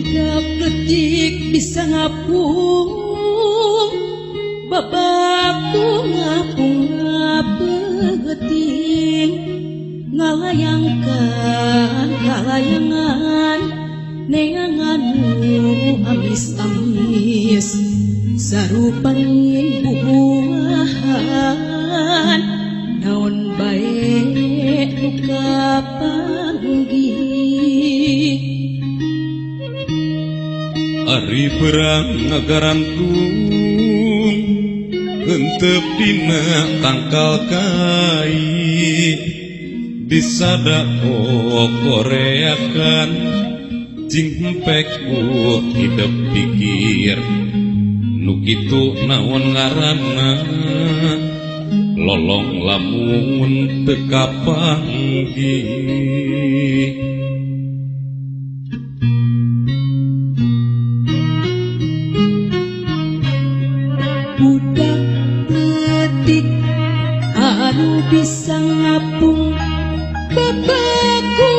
Detik bisa ngapung babaku ngapung ngabegeting ngalayangkan kalayangan neanganmu amis-amis sarupaning bubuahan naon bae nu kapanggih Ari perang ngagarantung henteu dina tangkal kai disada koreakan jing empek hidup pikir nu kitu naon ngaranna lolong lamun teu kapanggih budak letik anu bisa ngapung babaku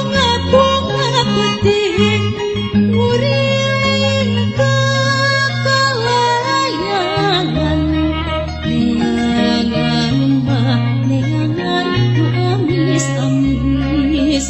ngapung ngabeting uriling kakalayangan neangan mah neangan ku amis-amis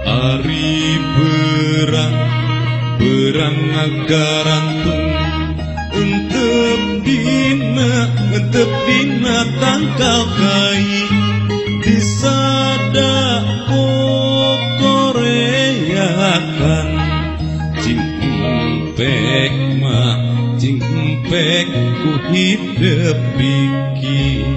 Ari berang ngagarantung entep dina tangkal kai disada koreakan cing empek ku hidup pikir